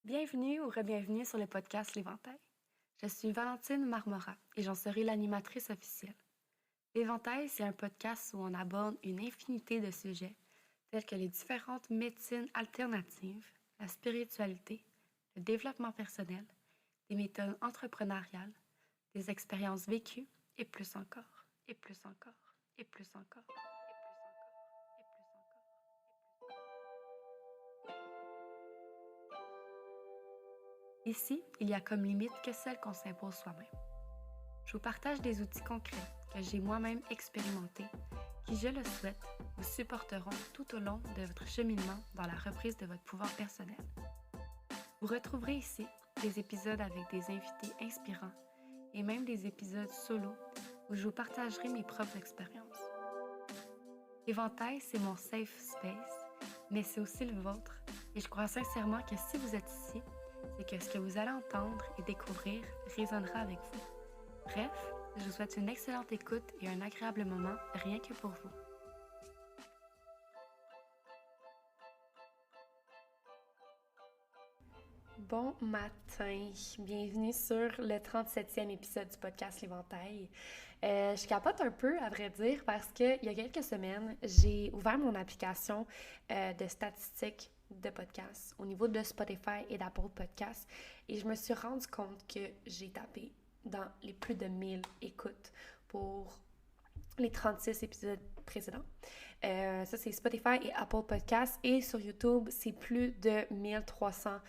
Bienvenue ou re-bienvenue sur le podcast L'Éventail. Je suis Valentine Marmora et j'en serai l'animatrice officielle. L'Éventail, c'est un podcast où on aborde une infinité de sujets tels que les différentes médecines alternatives, la spiritualité, le développement personnel, des méthodes entrepreneuriales, des expériences vécues et plus encore, et plus encore, et plus encore, et plus encore, et plus encore, et plus encore. Ici, il y a comme limite que celle qu'on s'impose soi-même. Je vous partage des outils concrets que j'ai moi-même expérimentés, qui, je le souhaite, vous supporteront tout au long de votre cheminement dans la reprise de votre pouvoir personnel. Vous retrouverez ici des épisodes avec des invités inspirants et même des épisodes solo où je vous partagerai mes propres expériences. L'Éventail, c'est mon safe space, mais c'est aussi le vôtre et je crois sincèrement que si vous êtes ici, c'est que ce que vous allez entendre et découvrir résonnera avec vous. Bref, je vous souhaite une excellente écoute et un agréable moment rien que pour vous. Bon matin, bienvenue sur le 37e épisode du podcast L'Éventail. Je capote un peu, à vrai dire, parce qu'il y a quelques semaines, j'ai ouvert mon application de statistiques de podcasts au niveau de Spotify et d'Apple Podcasts et je me suis rendu compte que j'ai tapé dans les plus de 1000 écoutes pour les 36 épisodes précédents. Ça, c'est Spotify et Apple Podcasts. Et sur YouTube, c'est plus de 1300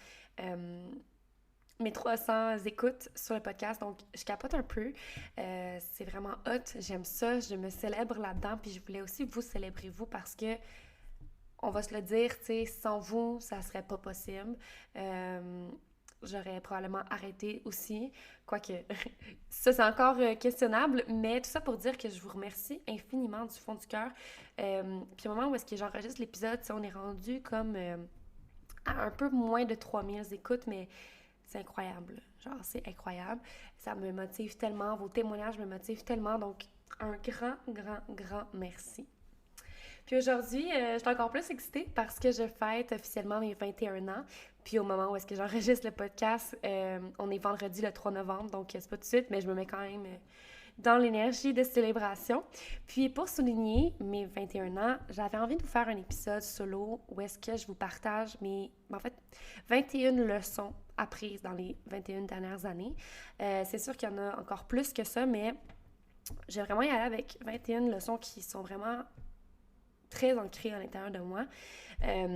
écoutes sur le podcast. Donc, je capote un peu. C'est vraiment hot. J'aime ça. Je me célèbre là-dedans. Puis, je voulais aussi vous célébrer, vous, parce que on va se le dire, tu sais, sans vous, ça serait pas possible. J'aurais probablement arrêté aussi, quoique ça c'est encore questionnable, mais tout ça pour dire que je vous remercie infiniment du fond du cœur. Puis au moment où est-ce que j'enregistre l'épisode, on est rendu comme à un peu moins de 3000 écoutes, mais c'est incroyable, genre c'est incroyable. Ça me motive tellement, vos témoignages me motivent tellement, donc un grand merci. Puis aujourd'hui, je suis encore plus excitée parce que je fête officiellement mes 21 ans. Puis au moment où est-ce que j'enregistre le podcast, on est vendredi le 3 novembre, donc c'est pas tout de suite, mais je me mets quand même dans l'énergie de célébration. Puis pour souligner mes 21 ans, j'avais envie de vous faire un épisode solo où est-ce que je vous partage mes, 21 leçons apprises dans les 21 dernières années. C'est sûr qu'il y en a encore plus que ça, mais j'ai vraiment y aller avec 21 leçons qui sont vraiment très ancré à l'intérieur de moi. Fait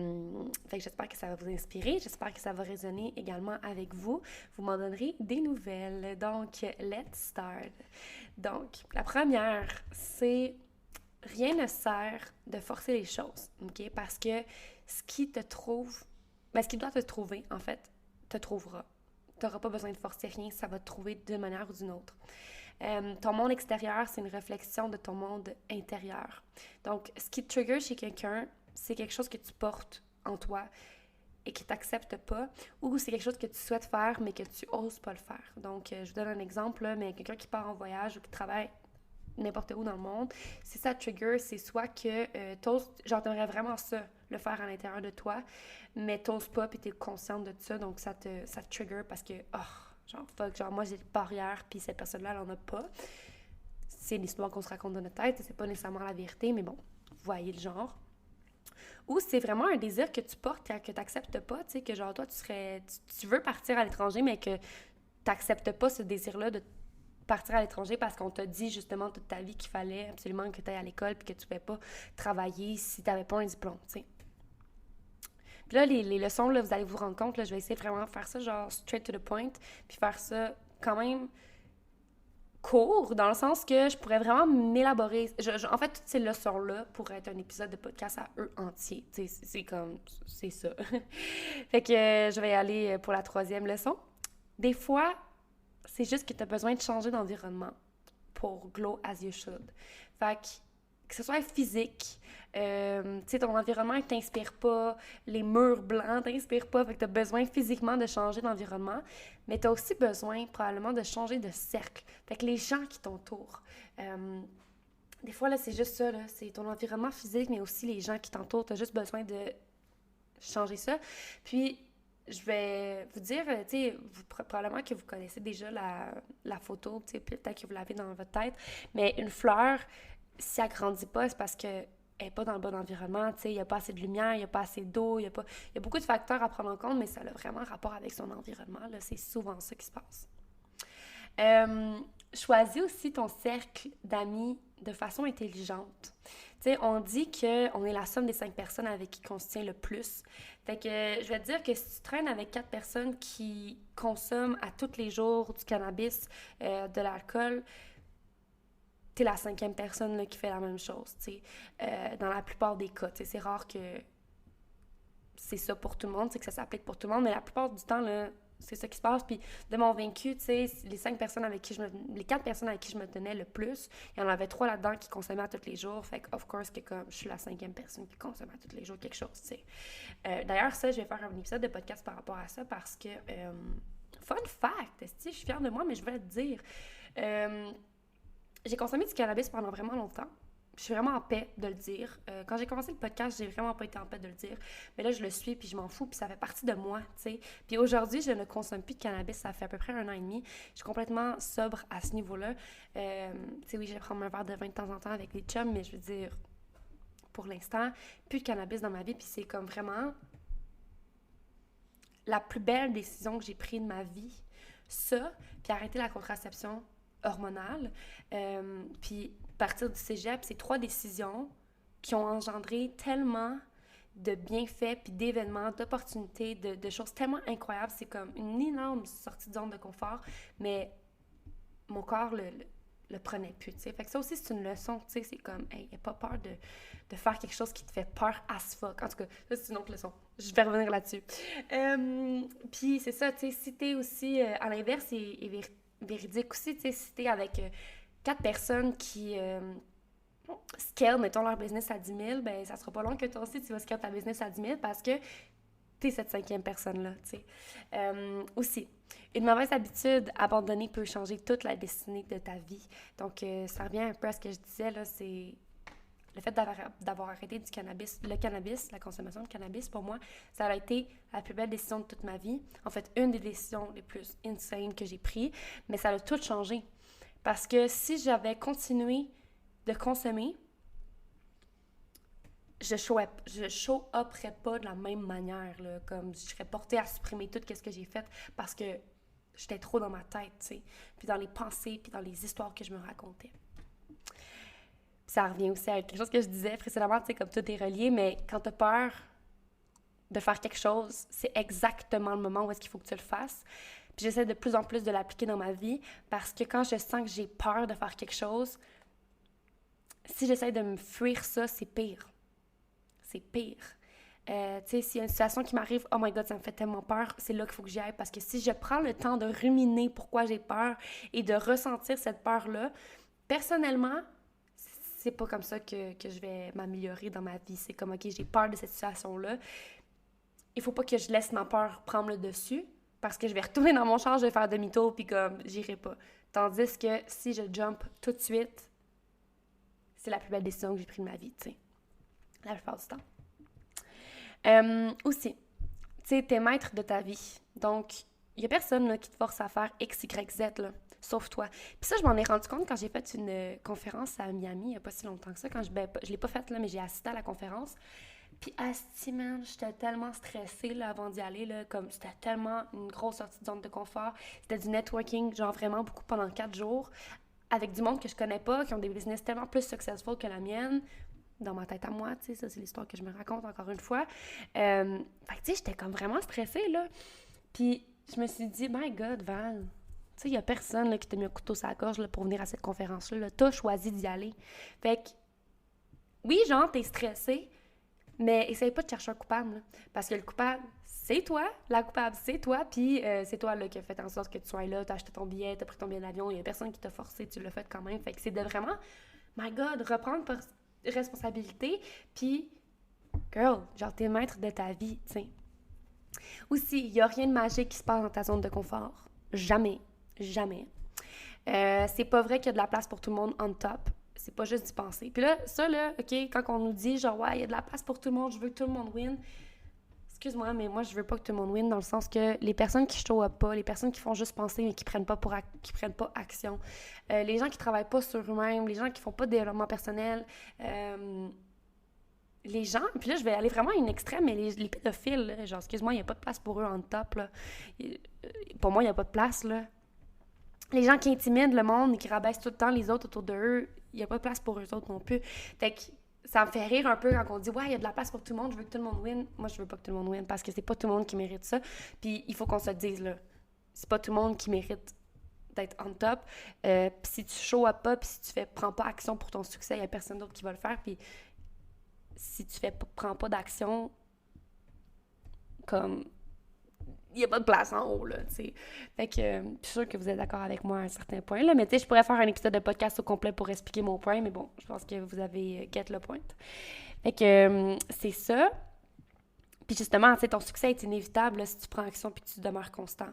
que j'espère que ça va vous inspirer. J'espère que ça va résonner également avec vous. Vous m'en donnerez des nouvelles. Donc, let's start. Donc, la première, c'est rien ne sert de forcer les choses, OK? Parce que ce qui te trouve, ce qui doit te trouver, en fait, te trouvera. Tu n'auras pas besoin de forcer rien, ça va te trouver d'une manière ou d'une autre. Ton monde extérieur, c'est une réflexion de ton monde intérieur. Donc, ce qui te trigger chez quelqu'un, c'est quelque chose que tu portes en toi et qui t'accepte pas, ou c'est quelque chose que tu souhaites faire, mais que tu oses pas le faire. Donc, je vous donne un exemple, là, mais quelqu'un qui part en voyage ou qui travaille n'importe où dans le monde, si ça te trigger, c'est soit que t'aimerais vraiment ça, le faire à l'intérieur de toi, mais t'oses pas, puis t'es consciente de ça, donc ça te trigger parce que, moi j'ai des barrières, puis cette personne-là, elle en a pas. C'est l'histoire qu'on se raconte dans notre tête, c'est pas nécessairement la vérité, mais bon, vous voyez le genre. Ou c'est vraiment un désir que tu portes, que tu n'acceptes pas, tu sais, que genre toi, tu veux partir à l'étranger, mais que tu n'acceptes pas ce désir-là de partir à l'étranger parce qu'on t'a dit justement toute ta vie qu'il fallait absolument que tu ailles à l'école puis que tu ne pouvais pas travailler si tu n'avais pas un diplôme, tu sais. Puis là, les leçons, là, vous allez vous rendre compte, là, je vais essayer vraiment de faire ça genre straight to the point, puis faire ça quand même court, dans le sens que je pourrais vraiment m'élaborer. En fait, toutes ces leçons-là pourraient être un épisode de podcast à eux entier. Tu sais, c'est ça. Fait que je vais y aller pour la troisième leçon. Des fois, c'est juste que tu as besoin de changer d'environnement pour glow as you should. Fait que ce soit physique, tu sais, ton environnement ne t'inspire pas, les murs blancs t'inspirent pas, fait que tu as besoin physiquement de changer d'environnement, mais tu as aussi besoin probablement de changer de cercle. Fait que les gens qui t'entourent, des fois, là, c'est juste ça, là, c'est ton environnement physique, mais aussi les gens qui t'entourent, tu as juste besoin de changer ça. Puis, je vais vous dire, tu sais, probablement que vous connaissez déjà la photo, tu sais, peut-être que vous l'avez dans votre tête, mais une fleur, si elle grandit pas, c'est parce que elle n'est pas dans le bon environnement, tu sais, il n'y a pas assez de lumière, il n'y a pas assez d'eau, il y a beaucoup de facteurs à prendre en compte, mais ça a vraiment rapport avec son environnement, là, c'est souvent ça qui se passe. Choisis aussi ton cercle d'amis de façon intelligente. Tu sais, on dit qu'on est la somme des 5 personnes avec qui on se tient le plus. Fait que je vais te dire que si tu traînes avec 4 personnes qui consomment à tous les jours du cannabis, de l'alcool, t'es la 5e personne là, qui fait la même chose, tu sais. Dans la plupart des cas, tu sais, c'est rare que c'est ça pour tout le monde, c'est que ça s'applique pour tout le monde, mais la plupart du temps, là, c'est ça qui se passe. Puis de mon vaincu, tu sais, les 4 personnes avec qui je me tenais le plus, il y en avait 3 là-dedans qui consommaient à tous les jours. Fait que, of course, que comme je suis la 5e personne qui consomme à tous les jours quelque chose, tu sais. D'ailleurs, ça, je vais faire un épisode de podcast par rapport à ça parce que, fun fact, je suis fière de moi, mais je vais le dire. J'ai consommé du cannabis pendant vraiment longtemps. Je suis vraiment en paix de le dire. Quand j'ai commencé le podcast, j'ai vraiment pas été en paix de le dire. Mais là, je le suis, puis je m'en fous, puis ça fait partie de moi, tu sais. Puis aujourd'hui, je ne consomme plus de cannabis. Ça fait à peu près 1 an et demi. Je suis complètement sobre à ce niveau-là. Tu sais, oui, je vais prendre un verre de vin de temps en temps avec les chums, mais je veux dire, pour l'instant, plus de cannabis dans ma vie. Puis c'est comme vraiment la plus belle décision que j'ai prise de ma vie. Ça, puis arrêter la contraception hormonale, puis partir du cégep, c'est 3 décisions qui ont engendré tellement de bienfaits, puis d'événements, d'opportunités, de choses tellement incroyables. C'est comme une énorme sortie de zone de confort, mais mon corps le prenait plus, tu sais. Fait que ça aussi, c'est une leçon, tu sais, c'est comme, hey, n'aie pas peur de faire quelque chose qui te fait peur as fuck. En tout cas, ça, c'est une autre leçon. Je vais revenir là-dessus. Puis c'est ça, tu sais, si t'es aussi, à l'inverse, et véridique aussi, tu sais, si t'es avec 4 personnes qui scale, mettons, leur business à 10 000, ben ça sera pas long que toi aussi, tu vas scale ta business à 10 000 parce que t'es cette 5e personne-là, tu sais. Aussi, une mauvaise habitude abandonnée peut changer toute la destinée de ta vie. Donc, ça revient un peu à ce que je disais, là, c'est le fait d'avoir arrêté du cannabis, la consommation de cannabis, pour moi, ça a été la plus belle décision de toute ma vie. En fait, une des décisions les plus insane que j'ai prises, mais ça a tout changé. Parce que si j'avais continué de consommer, je show-uperais pas de la même manière, là, comme je serais portée à supprimer tout ce que j'ai fait parce que j'étais trop dans ma tête, tu sais, puis dans les pensées, puis dans les histoires que je me racontais. Ça revient aussi à quelque chose que je disais précédemment, tu sais, comme tout est relié, mais quand tu as peur de faire quelque chose, c'est exactement le moment où est-ce qu'il faut que tu le fasses. Puis j'essaie de plus en plus de l'appliquer dans ma vie parce que quand je sens que j'ai peur de faire quelque chose, si j'essaie de me fuir ça, c'est pire. C'est pire. Tu sais, s'il y a une situation qui m'arrive, oh my god, ça me fait tellement peur, c'est là qu'il faut que j'y aille parce que si je prends le temps de ruminer pourquoi j'ai peur et de ressentir cette peur-là, personnellement, c'est pas comme ça que je vais m'améliorer dans ma vie. C'est comme, OK, j'ai peur de cette situation-là. Il faut pas que je laisse ma peur prendre le dessus parce que je vais retourner dans mon char, je vais faire demi-tour, puis comme, j'irai pas. Tandis que si je jump tout de suite, c'est la plus belle décision que j'ai prise de ma vie, tu sais. La plupart du temps. Aussi, tu sais, t'es maître de ta vie. Donc, il y a personne là, qui te force à faire X, Y, Z, là. Sauf toi. Puis ça, je m'en ai rendu compte quand j'ai fait une conférence à Miami, il n'y a pas si longtemps que ça. Je l'ai pas faite, là, mais j'ai assisté à la conférence. Puis, asti, man, j'étais tellement stressée là, avant d'y aller. Là, comme c'était tellement une grosse sortie de zone de confort. C'était du networking, genre vraiment beaucoup pendant 4 jours, avec du monde que je connais pas, qui ont des business tellement plus successful que la mienne. Dans ma tête à moi, tu sais, ça, c'est l'histoire que je me raconte encore une fois. Fait que, tu sais, j'étais comme vraiment stressée, là. Puis, je me suis dit, my God, Val, tu sais, il y a personne là, qui t'a mis un couteau sur la gorge là, pour venir à cette conférence-là. Là. T'as choisi d'y aller. Fait que, oui, genre, t'es stressé, mais essaye pas de chercher un coupable. Là, parce que le coupable, c'est toi. La coupable, c'est toi. Puis c'est toi là, qui a fait en sorte que tu sois là. T'as acheté ton billet, t'as pris ton billet d'avion. Il y a personne qui t'a forcé. Tu l'as fait quand même. Fait que c'est de vraiment, my God, reprendre responsabilité. Puis, girl, genre, t'es maître de ta vie, tu sais. Aussi, il y a rien de magique qui se passe dans ta zone de confort. Jamais. Jamais. C'est pas vrai qu'il y a de la place pour tout le monde on top. C'est pas juste d'y penser. Puis là, ça, là, OK, quand on nous dit, genre, ouais, il y a de la place pour tout le monde, je veux que tout le monde win, excuse-moi, mais moi, je veux pas que tout le monde win dans le sens que les personnes qui show up pas, les personnes qui font juste penser mais qui prennent pas action, les gens qui travaillent pas sur eux-mêmes, les gens qui font pas de développement personnel, les gens, puis là, je vais aller vraiment à une extrême, mais les pédophiles, là, genre, excuse-moi, il n'y a pas de place pour eux en top, là. Pour moi, il n'y a pas de place, là. Les gens qui intimident le monde et qui rabaissent tout le temps les autres autour d'eux, il n'y a pas de place pour eux autres non plus. Fait que ça me fait rire un peu quand on dit « Ouais, il y a de la place pour tout le monde, je veux que tout le monde win. » Moi, je veux pas que tout le monde win parce que c'est pas tout le monde qui mérite ça. Puis il faut qu'on se le dise, là. C'est pas tout le monde qui mérite d'être on top. Puis si tu show up pas, puis si tu prends pas action pour ton succès, il y a personne d'autre qui va le faire. Puis si tu prends pas d'action, comme il n'y a pas de place en haut, là, tu sais. Fait que je suis sûre que vous êtes d'accord avec moi à un certain point, là, mais tu sais, je pourrais faire un épisode de podcast au complet pour expliquer mon point, mais bon, je pense que vous avez get le point. Fait que c'est ça. Puis justement, tu sais, ton succès est inévitable là, si tu prends action puis que tu demeures constant.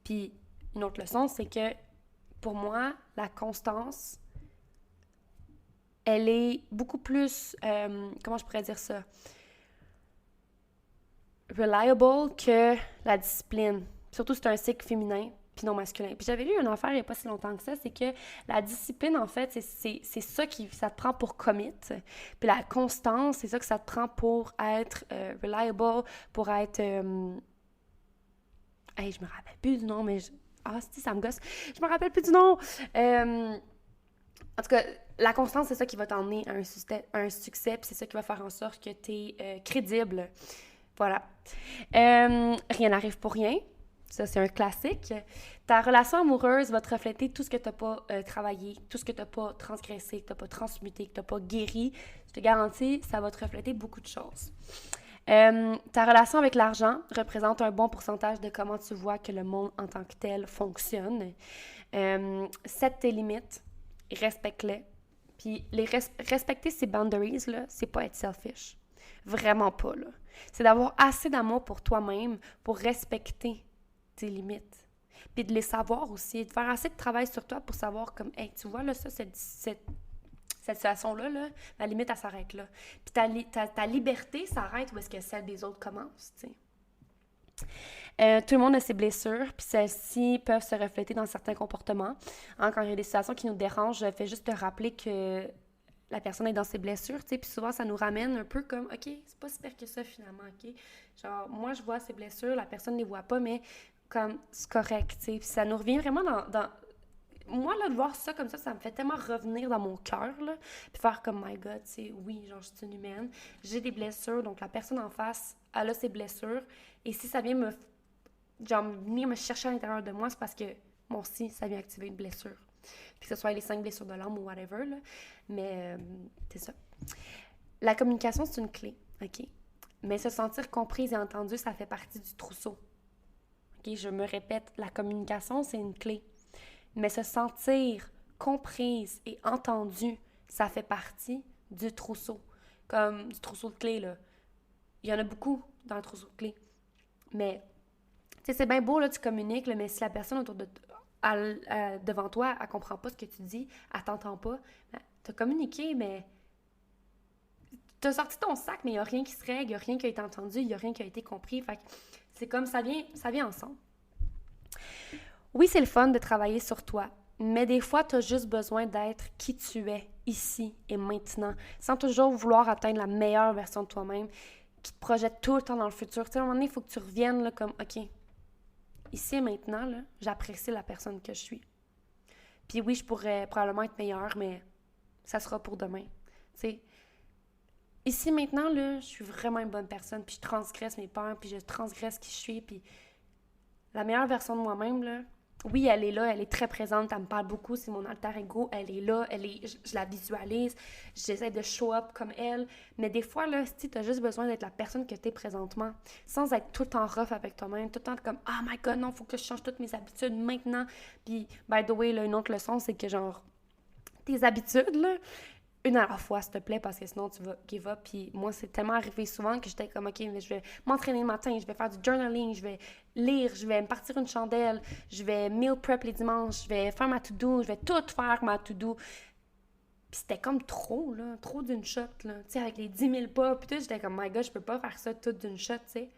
Puis une autre leçon, c'est que pour moi, la constance, elle est beaucoup plus, comment je pourrais dire ça? Reliable que la discipline. Surtout si c'est un cycle féminin puis non masculin. Puis j'avais lu une affaire il n'y a pas si longtemps que ça, c'est que la discipline, en fait, c'est ça ça te prend pour commit. Puis la constance, c'est ça que ça te prend pour être reliable, pour être... Hey, je me rappelle plus du nom, mais... Ah, si, ça me gosse. Je me rappelle plus du nom. En tout cas, la constance, c'est ça qui va t'emmener à un succès, puis c'est ça qui va faire en sorte que tu es crédible. Voilà. Rien n'arrive pour rien. Ça, c'est un classique. Ta relation amoureuse va te refléter tout ce que tu n'as pas travaillé, tout ce que tu n'as pas transgressé, que tu n'as pas transmuté, que tu n'as pas guéri. Je te garantis, ça va te refléter beaucoup de choses. Ta relation avec l'argent représente un bon pourcentage de comment tu vois que le monde en tant que tel fonctionne. Set tes limites, respecte-les. Puis respecter ces boundaries, là, c'est pas être selfish. Vraiment pas, là. C'est d'avoir assez d'amour pour toi-même pour respecter tes limites. Puis de les savoir aussi, de faire assez de travail sur toi pour savoir comme, hey, tu vois, là, ça, cette situation-là, là, ma limite, elle s'arrête là. Puis ta liberté s'arrête où est-ce que celle des autres commence, tu sais. Tout le monde a ses blessures, puis celles-ci peuvent se refléter dans certains comportements. Hein, quand il y a des situations qui nous dérangent, je fais juste te rappeler que la personne est dans ses blessures, tu sais, puis souvent, ça nous ramène un peu comme, OK, c'est pas si pire que ça, finalement, OK? Genre, moi, je vois ses blessures, la personne ne les voit pas, mais comme, c'est correct, tu sais, puis ça nous revient vraiment dans... Moi, là, de voir ça comme ça me fait tellement revenir dans mon cœur, là, puis faire comme, my God, tu sais, oui, genre, je suis une humaine, j'ai des blessures, donc la personne en face, elle a ses blessures, et si ça vient venir me chercher à l'intérieur de moi, c'est parce que, moi aussi, ça vient activer une blessure. Puis que ce soit les 5 blessures de l'âme ou whatever, là. Mais c'est ça. La communication, c'est une clé, OK? Mais se sentir comprise et entendue, ça fait partie du trousseau. OK? Je me répète, la communication, c'est une clé. Mais se sentir comprise et entendue, ça fait partie du trousseau. Comme du trousseau de clés, là. Il y en a beaucoup dans le trousseau de clés. Mais, tu sais, c'est bien beau, là, tu communiques, là, mais si la personne autour de devant toi, elle comprend pas ce que tu dis, elle t'entend pas, t'as communiqué, mais t'as sorti ton sac, mais il y a rien qui se règle, il y a rien qui a été entendu, il y a rien qui a été compris, fait que c'est comme ça vient ensemble. Oui, c'est le fun de travailler sur toi, mais des fois, t'as juste besoin d'être qui tu es, ici et maintenant, sans toujours vouloir atteindre la meilleure version de toi-même, qui te projette tout le temps dans le futur. Tu sais, à un moment donné, il faut que tu reviennes là, comme, OK, ici et maintenant, là, j'apprécie la personne que je suis. Puis oui, je pourrais probablement être meilleure, mais ça sera pour demain. Tu sais, ici maintenant, là, je suis vraiment une bonne personne, puis je transgresse mes peurs, puis je transgresse qui je suis, puis la meilleure version de moi-même, là, oui, elle est là, elle est très présente, elle me parle beaucoup, c'est mon alter ego, elle est là, je la visualise, j'essaie de show up comme elle, mais des fois, là, tu as juste besoin d'être la personne que tu es présentement, sans être tout le temps rough avec toi-même, tout le temps comme « Oh my God, non, faut que je change toutes mes habitudes maintenant », puis, by the way, là, une autre leçon, c'est que genre, tes habitudes, là, une à la fois, s'il te plaît, parce que sinon, tu vas give up. Puis moi, c'est tellement arrivé souvent que j'étais comme, OK, mais je vais m'entraîner le matin, je vais faire du journaling, je vais lire, je vais me partir une chandelle, je vais meal prep les dimanches, je vais faire ma to-do, je vais tout faire ma to-do. Puis c'était comme trop, là, trop d'une shot, là. Tu sais, avec les 10 000 pas, puis tout, j'étais comme, my God, je peux pas faire ça tout d'une shot, tu sais.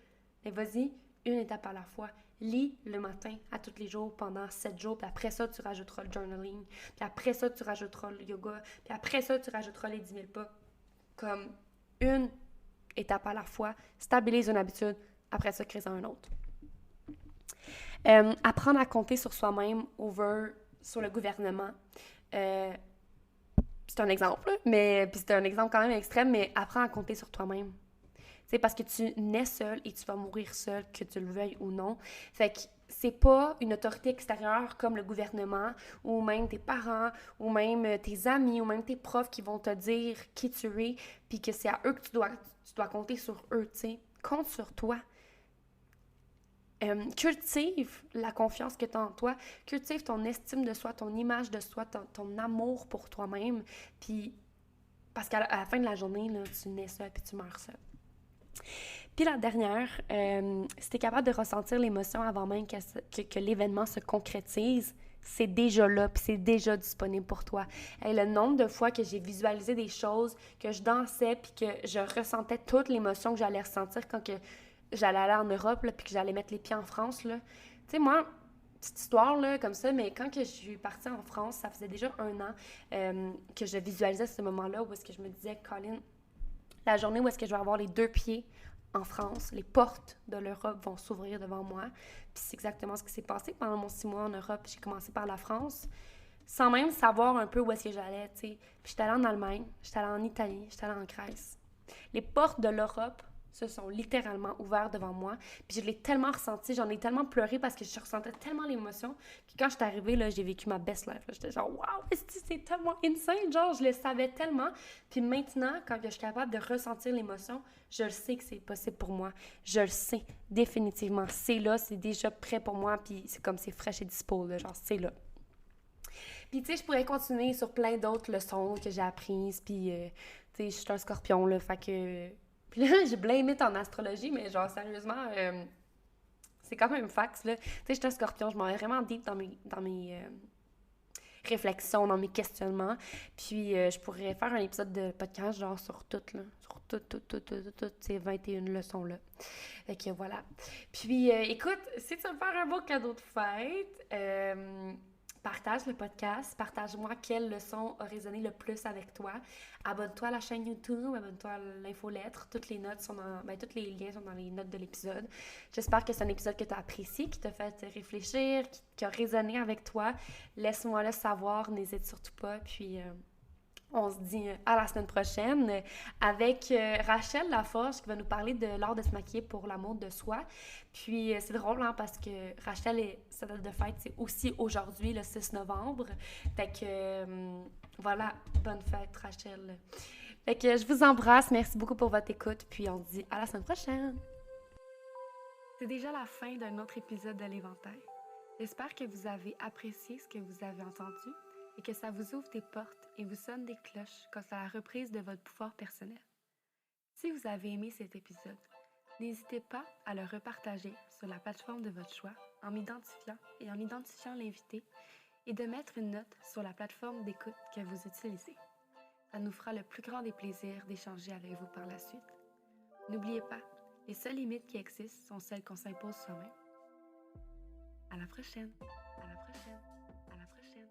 Mais vas-y, une étape à la fois. Lis le matin à tous les jours pendant 7 jours, puis après ça, tu rajouteras le journaling, puis après ça, tu rajouteras le yoga, puis après ça, tu rajouteras les 10 000 pas. Comme une étape à la fois, stabilise une habitude, après ça, crée-en un autre. Apprendre à compter sur soi-même over sur le gouvernement. C'est un exemple, mais puis c'est un exemple quand même extrême, mais apprends à compter sur toi-même. C'est parce que tu nais seul et tu vas mourir seul, que tu le veuilles ou non. Fait que c'est pas une autorité extérieure comme le gouvernement ou même tes parents ou même tes amis ou même tes profs qui vont te dire qui tu es puis que c'est à eux que tu dois compter sur eux, tu sais. Compte sur toi. Cultive la confiance que tu as en toi, cultive ton estime de soi, ton image de soi, ton amour pour toi-même, puis parce qu'à la fin de la journée, là, tu nais seul puis tu meurs seul. Puis la dernière, si tu es capable de ressentir l'émotion avant même que l'événement se concrétise, c'est déjà là, puis c'est déjà disponible pour toi. Et le nombre de fois que j'ai visualisé des choses, que je dansais, puis que je ressentais toute l'émotion que j'allais ressentir quand que j'allais aller en Europe, là, puis que j'allais mettre les pieds en France, là. Tu sais, moi, petite histoire, là, comme ça, mais quand que je suis partie en France, ça faisait déjà 1 an que je visualisais ce moment-là où est-ce que je me disais, Colin, la journée où est-ce que je vais avoir les 2 pieds en France, les portes de l'Europe vont s'ouvrir devant moi. Puis c'est exactement ce qui s'est passé pendant mon 6 mois en Europe. J'ai commencé par la France, sans même savoir un peu où est-ce que j'allais, tu sais. Puis j'étais allée en Allemagne, j'étais allée en Italie, j'étais allée en Grèce. Les portes de l'Europe se sont littéralement ouvertes devant moi. Puis je l'ai tellement ressenti, j'en ai tellement pleuré parce que je ressentais tellement l'émotion que quand je suis arrivée, là, j'ai vécu ma best life. Là. J'étais genre, waouh, c'est tellement insane, genre, je le savais tellement. Puis maintenant, quand je suis capable de ressentir l'émotion, je le sais que c'est possible pour moi. Je le sais, définitivement. C'est là, c'est déjà prêt pour moi, puis c'est comme c'est fraîche et dispo, là, genre, c'est là. Puis, tu sais, je pourrais continuer sur plein d'autres leçons que j'ai apprises, puis, tu sais, je suis un scorpion, là, fait que... Puis là, j'ai blâmé en astrologie, mais genre, sérieusement, c'est quand même fax, là. Tu sais, je suis un scorpion, je m'en vais vraiment deep dans mes réflexions, dans mes questionnements. Puis, je pourrais faire un épisode de podcast, genre, sur tout, là. Sur toutes ces 21 leçons-là. Fait que voilà. Puis, écoute, si tu veux me faire un beau cadeau de fête, partage le podcast, partage-moi quelle leçon a résonné le plus avec toi. Abonne-toi à la chaîne YouTube, abonne-toi à l'infolettre. Toutes les notes sont tous les liens sont dans les notes de l'épisode. J'espère que c'est un épisode que tu as apprécié, qui t'a fait réfléchir, qui a résonné avec toi. Laisse-moi le savoir, n'hésite surtout pas. Puis on se dit à la semaine prochaine avec Rachel Laforge qui va nous parler de l'art de se maquiller pour l'amour de soi. Puis c'est drôle hein, parce que Rachel, sa date de fête, c'est aussi aujourd'hui, le 6 novembre. Fait que voilà, bonne fête Rachel. Fait que je vous embrasse, merci beaucoup pour votre écoute, puis on se dit à la semaine prochaine. C'est déjà la fin d'un autre épisode de l'Éventail. J'espère que vous avez apprécié ce que vous avez entendu et que ça vous ouvre des portes et vous sonne des cloches quant à la reprise de votre pouvoir personnel. Si vous avez aimé cet épisode, n'hésitez pas à le repartager sur la plateforme de votre choix en m'identifiant et en identifiant l'invité et de mettre une note sur la plateforme d'écoute que vous utilisez. Ça nous fera le plus grand des plaisirs d'échanger avec vous par la suite. N'oubliez pas, les seules limites qui existent sont celles qu'on s'impose soi-même. À la prochaine! À la prochaine! À la prochaine!